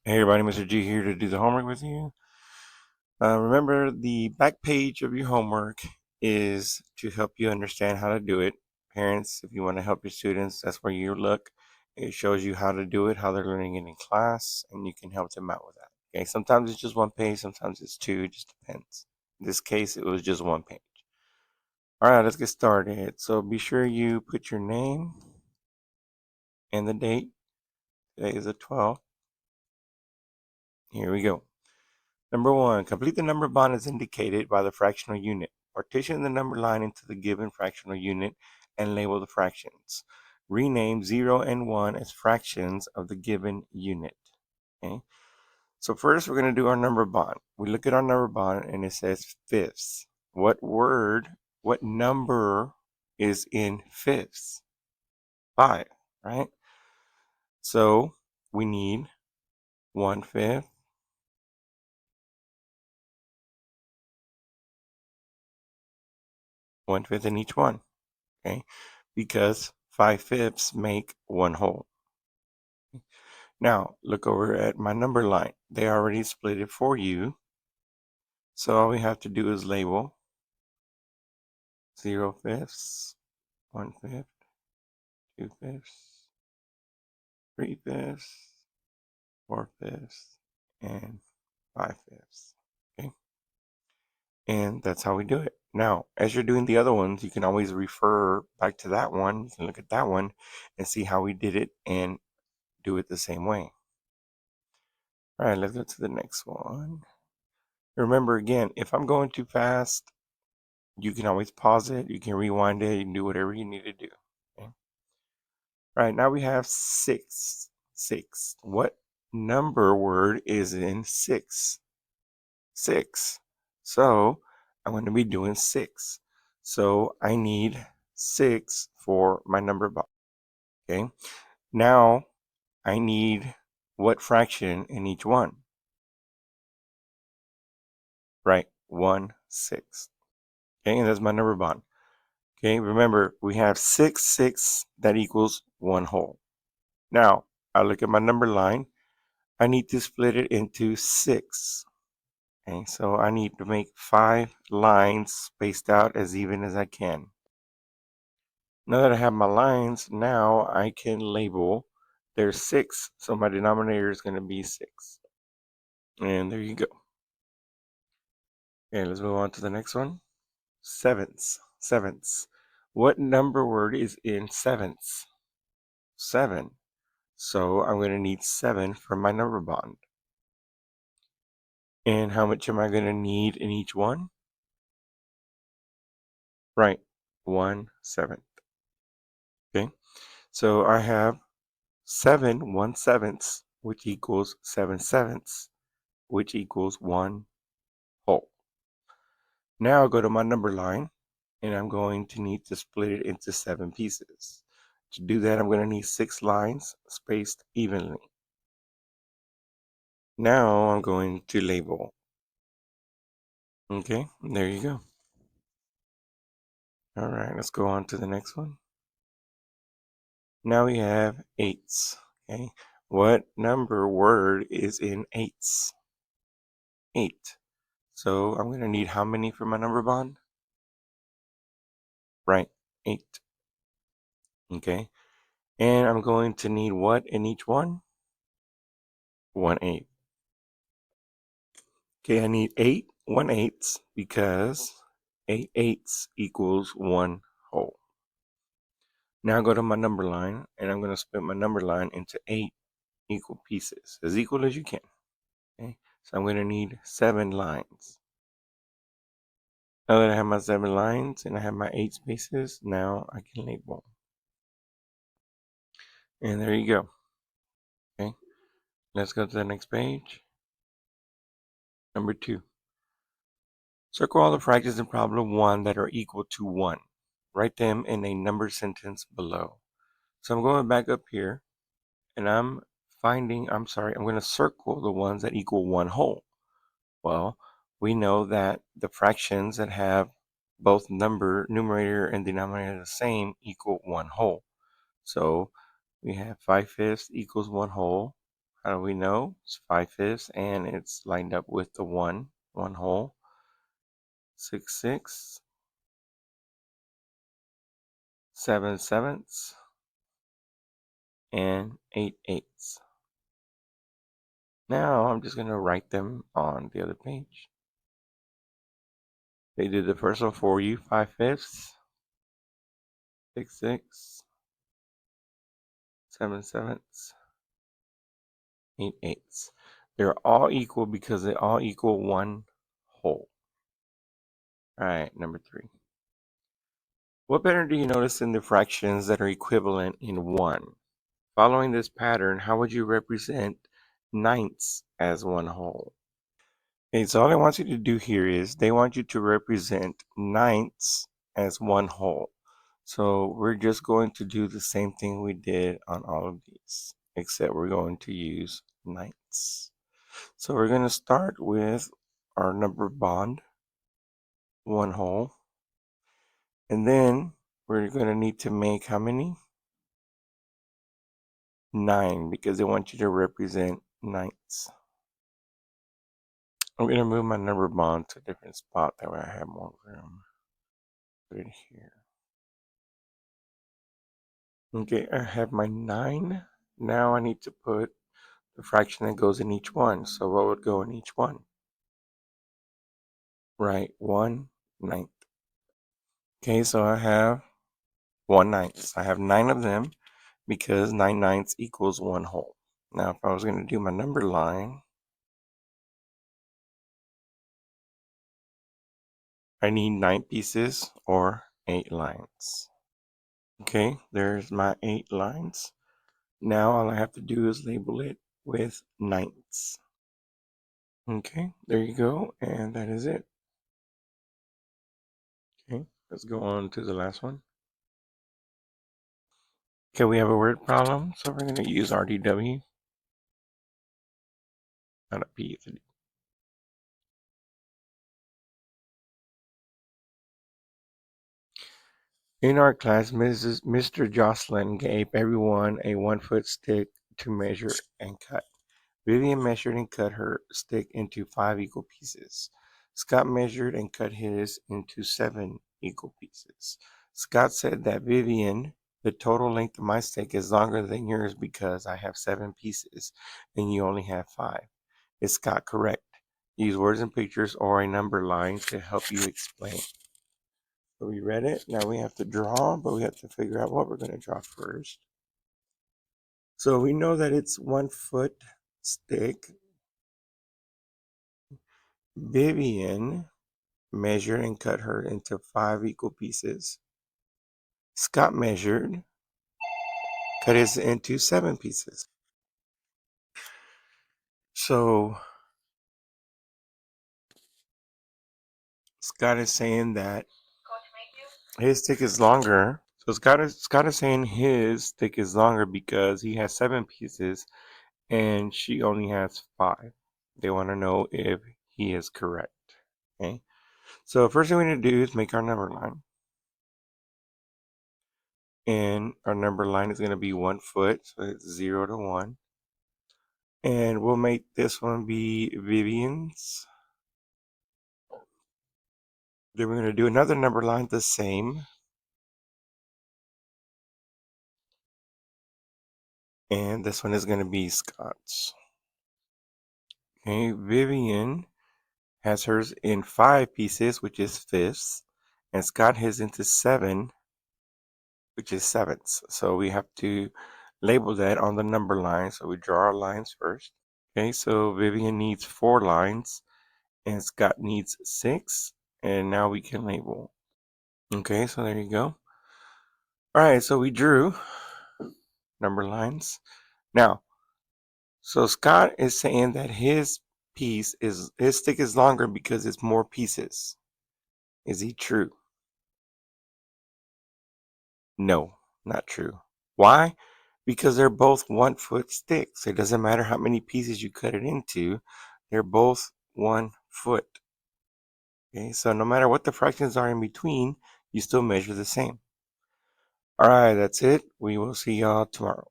Hey everybody, Mr. G here to do the homework with you. Remember, the back page of your homework is to help you understand how to do it. Parents, if you want to help your students, that's where you look. It shows you how to do it, how they're learning it in class, and you can help them out with that. Okay, sometimes it's just one page, sometimes it's two, it just depends. In this case, it was just one page. All right, let's get started. So be sure you put your name and the date. Today is the 12th. Here we go. Number 1, complete the number bond as indicated by the fractional unit. Partition the number line into the given fractional unit and label the fractions. Rename 0 and 1 as fractions of the given unit. Okay. So first we're going to do our number bond. We look at our number bond and it says fifths. What number is in fifths? 5, right? So we need 1/5, 1/5 in each one. Okay, because 5/5 make 1 whole. Now look over at my number line. They already split it for you. So all we have to do is label 0/5, 1/5, 2/5, 3/5, 4/5, and 5/5. Okay, and that's how we do it. Now, as you're doing the other ones, you can always refer back to that one. You can look at that one and see how we did it and do it the same way. All right, let's go to the next one. Remember, again, if I'm going too fast, you can always pause it, you can rewind it, you can do whatever you need to do. Okay. All right, now we have 6. 6. What number word is in 6? 6. So I'm going to be doing 6. So I need 6 for my number box. Okay. Now I need what fraction in each one? Right, 1/6. Okay, and that's my number bond. Okay, remember we have 6, 6 that equals 1 whole. Now I look at my number line. I need to split it into 6. Okay, so I need to make 5 lines spaced out as even as I can. Now that I have my lines, now I can label. There's 6, so my denominator is going to be 6. And there you go. Okay, let's move on to the next one. Sevenths. Sevenths. What number word is in sevenths? 7. So I'm going to need 7 for my number bond. And how much am I going to need in each one? Right, 1/7. Okay, so I have 7 1/7, which equals 7/7, which equals 1 whole. Now I'll go to my number line, and I'm going to need to split it into 7 pieces. To do that, I'm going to need 6 lines spaced evenly. Now I'm going to label. Okay, there you go. All right, let's go on to the next one. Now we have 8s. Okay, what number word is in 8s? 8. So I'm going to need how many for my number bond? Right, 8. Okay, and I'm going to need what in each one? 1/8. Okay, I need 8 1/8 because 8 eighths equals 1 whole. Now I go to my number line, and I'm going to split my number line into 8 equal pieces, as equal as you can. Okay, so I'm going to need 7 lines. Now that I have my 7 lines and I have my 8 spaces, now I can label. And there you go. Okay, let's go to the next page. Number 2. Circle all the fractions in problem 1 that are equal to 1. Write them in a numbered sentence below. So I'm going back up here, and I'm going to circle the ones that equal 1 whole. Well, we know that the fractions that have both numerator and denominator the same equal 1 whole. So we have 5/5 equals 1 whole, How do we know? It's 5/5 and it's lined up with the one whole. 6/6, 7/7, and 8/8. Now I'm just going to write them on the other page. They did the first one for you, 5/5, 6/6, 7/7, 8/8. They're all equal because they all equal one whole. All right, number 3. What pattern do you notice in the fractions that are equivalent in 1? Following this pattern, how would you represent ninths as one whole? Okay, so all they want you to do here is they want you to represent ninths as one whole. So we're just going to do the same thing we did on all of these, except we're going to use ninths. So we're going to start with our number bond, one whole. And then we're going to need to make how many? 9, because they want you to represent ninths. I'm going to move my number bond to a different spot, that way I have more room. Put it here. Okay, I have my 9. Now I need to put the fraction that goes in each one. So what would go in each one? Right, 1/9. Okay, so I have 1/9. I have 9 of them because 9/9 equals one whole. Now if I was going to do my number line, I need 9 pieces or 8 lines. Okay, there's my 8 lines. Now all I have to do is label it with ninths. Okay, there you go, and that is it. Okay, let's go on to the last one. Okay, we have a word problem, so we're going to use RDW, not a P. In our class, Mr. Jocelyn gave everyone a 1-foot stick to measure and cut. Vivian measured and cut her stick into 5 equal pieces. Scott measured and cut his into 7 equal pieces. Scott said that Vivian, the total length of my stick is longer than yours because I have 7 pieces and you only have 5. Is Scott correct? Use words and pictures or a number line to help you explain. So we read it. Now we have to draw, but we have to figure out what we're going to draw first. So we know that it's 1-foot stick. Vivian measured and cut her into 5 equal pieces. Scott measured, cut his into 7 pieces. So Scott is saying that his stick is longer. So Scott is saying his stick is longer because he has 7 pieces and she only has 5. They want to know if he is correct. Okay. So first thing we need to do is make our number line. And our number line is going to be 1 foot, so it's 0 to 1. And we'll make this one be Vivian's. Then we're going to do another number line the same. And this one is going to be Scott's. Okay, Vivian has hers in 5 pieces, which is fifths. And Scott has into 7, which is sevenths. So we have to label that on the number line. So we draw our lines first. Okay, so Vivian needs 4 lines and Scott needs 6. And now we can label. Okay, so there you go. All right, so we drew number lines. Now, so Scott is saying that his stick is longer because it's more pieces. Is he true? No, not true. Why? Because they're both 1-foot sticks. It doesn't matter how many pieces you cut it into. They're both 1 foot. Okay, so no matter what the fractions are in between, you still measure the same. All right, that's it. We will see y'all tomorrow.